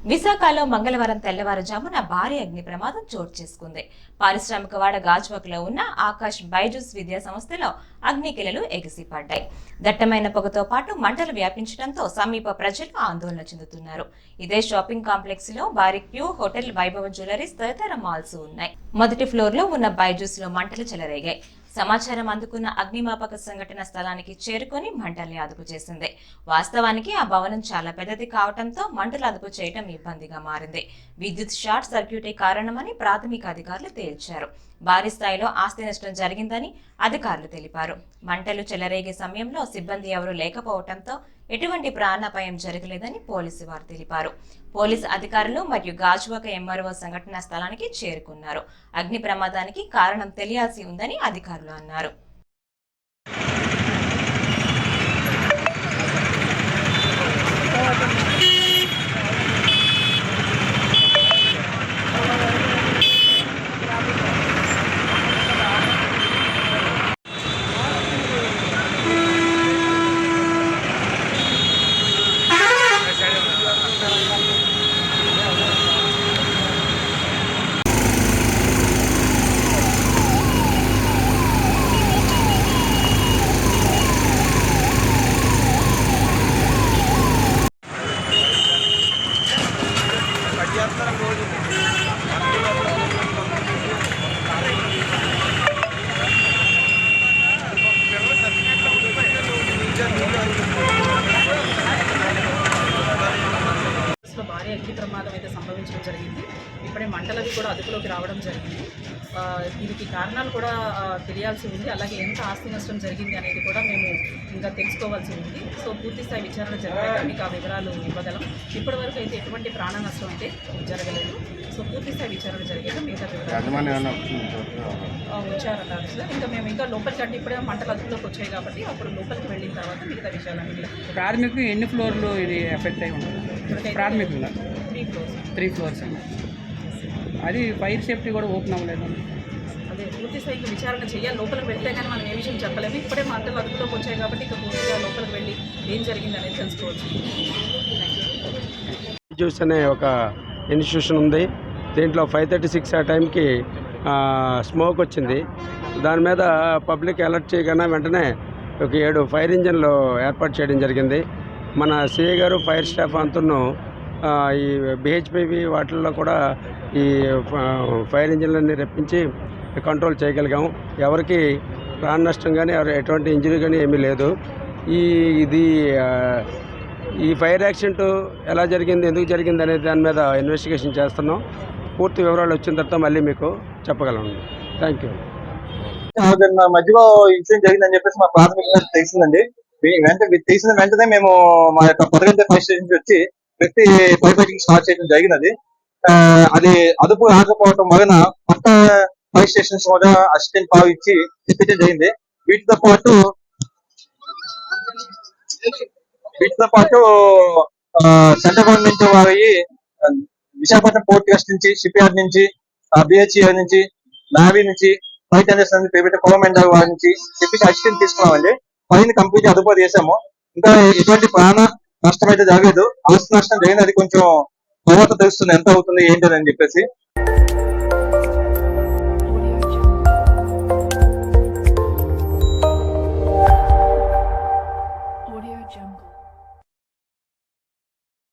విశాఖలో మంగళవారం తెల్లవారుజామున భారీ అగ్ని ప్రమాదం చోటు చేసుకుంది. పారిశ్రామికవాడ గాజువాకలో ఉన్న ఆకాష్ బైజూస్ విద్యా సంస్థలో అగ్నికిలలు ఎగిసిపడ్డాయి. దట్టమైన పొగతో పాటు మంటలు వ్యాపించడంతో సమీప ప్రజలు ఆందోళన చెందుతున్నారు. ఇదే షాపింగ్ కాంప్లెక్స్ లో భారీ క్యూ హోటల్, వైభవ జ్యువెలరీస్ తదితర మాల్స్ ఉన్నాయి. మొదటి ఫ్లోర్ లో ఉన్న బైజూస్ లో మంటలు చెలరేగాయి. సమాచారం అందుకున్న అగ్నిమాపక సంఘటన స్థలానికి చేరుకొని మంటల్ని అదుపు చేసింది. వాస్తవానికి ఆ భవనం చాలా పెద్దది కావడంతో మంటలు అదుపు చేయడం ఇబ్బందిగా మారింది. విద్యుత్ షార్ట్ సర్క్యూటే కారణమని ప్రాథమిక అధికారులు తేల్చారు. భారీ స్థాయిలో ఆస్తి నష్టం జరిగిందని అధికారులు తెలిపారు. మంటలు చెలరేగే సమయంలో సిబ్బంది ఎవరూ లేకపోవడంతో ఎటువంటి ప్రాణాపాయం జరగలేదని పోలీసు వారు తెలిపారు. పోలీసు అధికారులు మరియు గాజువాక ఎంఆర్ఓ సంఘటనా స్థలానికి చేరుకున్నారు. అగ్ని ప్రమాదానికి కారణం తెలియాల్సి ఉందని అధికారులు అన్నారు. భారీ అగ్ని ప్రమాదం అయితే సంభవించడం జరిగింది. ఇప్పుడే మంటలవి కూడా అదుపులోకి రావడం జరిగింది. దీనికి కారణాలు కూడా తెలియాల్సి ఉంది. అలాగే ఎంత ఆస్తి నష్టం జరిగింది అనేది కూడా మేము ఇంకా తెలుసుకోవాల్సి ఉంది. సో పూర్తి స్థాయి విచారణ జరిగాక మీకు ఆ వివరాలు ఇవ్వగలం. ఇప్పటి వరకు అయితే ఎటువంటి ప్రాణ నష్టం అయితే జరగలేదు. సో పూర్తి స్థాయి విచారణ జరిగాక మిగతా వివరాలు వచ్చారన్నారు సార్. ఇంకా మేము ఇంకా లోపలికి అంటే ఇప్పుడే మంటలు అదుపులోకి వచ్చాయి కాబట్టి అప్పుడు లోపలికి వెళ్ళిన తర్వాత మిగతా విషయాలన్నీ. ప్రాథమిక ఎన్ని ఫ్లోర్లు ఇది ఎఫెక్ట్ అయి ఉంటుంది? ప్రాథమికంగా 3 ఫ్లోర్స్. అది ఫైర్ సేఫ్టీ కూడా ఓపెన్ అవ్వలేదు. అదే పూర్తి స్థాయికి విచారణ చేయాలి. లోపలికి వెళ్తే కానీ మనం ఏ విషయం చెప్పలేము. ఇప్పుడే మంటలు అదుపులోకి వచ్చాయి కాబట్టి ఇక పూర్తిగా లోపలికి వెళ్ళి ఏం జరిగింది అనేది తెలుసుకోవచ్చు. జ్యూస్ అనే ఒక ఇన్స్టిట్యూషన్ ఉంది. దీంట్లో 5:36 ఆ టైంకి స్మోక్ వచ్చింది. దాని మీద పబ్లిక్ అలర్ట్ చేయగానే వెంటనే ఒక 7 ఫైర్ ఇంజన్లు ఏర్పాటు చేయడం జరిగింది. మన సిఐ గారు, ఫైర్ స్టాఫ్ అంతను ఈ బిహెచ్పివి వాటిల్లో కూడా ఈ ఫైర్ ఇంజన్లన్నీ రప్పించి కంట్రోల్ చేయగలిగాము. ఎవరికి ప్రాణ నష్టం కానీ ఎటువంటి ఇంజరీ కానీ ఏమీ లేదు. ఈ ఫైర్ యాక్సిడెంట్ ఎలా జరిగింది, ఎందుకు జరిగింది అనే దాని మీద ఇన్వెస్టిగేషన్ చేస్తున్నాం. పూర్తి వివరాలు వచ్చిన తర్వాత మళ్ళీ మీకు చెప్పగలను. Thank you. మధ్యలో ఇన్సిడెంట్ జరిగిందని చెప్పేసి మా ప్రాథమికంగా తెలిసిందండి. తెలిసిన వెంటనే మేము మా యొక్క పొదగంట ఫైర్ స్టేషన్ వచ్చి ప్రతి ఫైర్ ఫైటింగ్ స్టార్ట్ చేయడం జరిగినది. అది అదుపు రాకపోవడం వలన కొత్త ఫైర్ స్టేషన్స్ కూడా అసిస్టెంట్ పవర్ ఇచ్చి తెప్పించడం జరిగింది. వీటితో పాటు సెంట్రల్ గవర్నమెంట్ వారి విశాఖపట్నం పోర్ట్ ట్రస్ట్ నుంచి, షిప్ యార్డ్ నుంచి, బిహెచ్ఈఆర్ నుంచి, నావీ నుంచి, ఫ్లైట్ అటెండెంట్స్ పేమెంట్ గవర్నమెంట్ వారి నుంచి తెప్పించి అసిస్టెంట్ తీసుకున్నామండి. పైన కంప్లీట్ అదుపు చేసాము. ఇంకా ఎటువంటి ప్రాణ నష్టం అయితే జరగలేదు. ఆస్తి నష్టం జరిగింది. అది కొంచెం తర్వాత తెలుస్తుంది ఎంత అవుతుంది ఏంటని చెప్పేసి.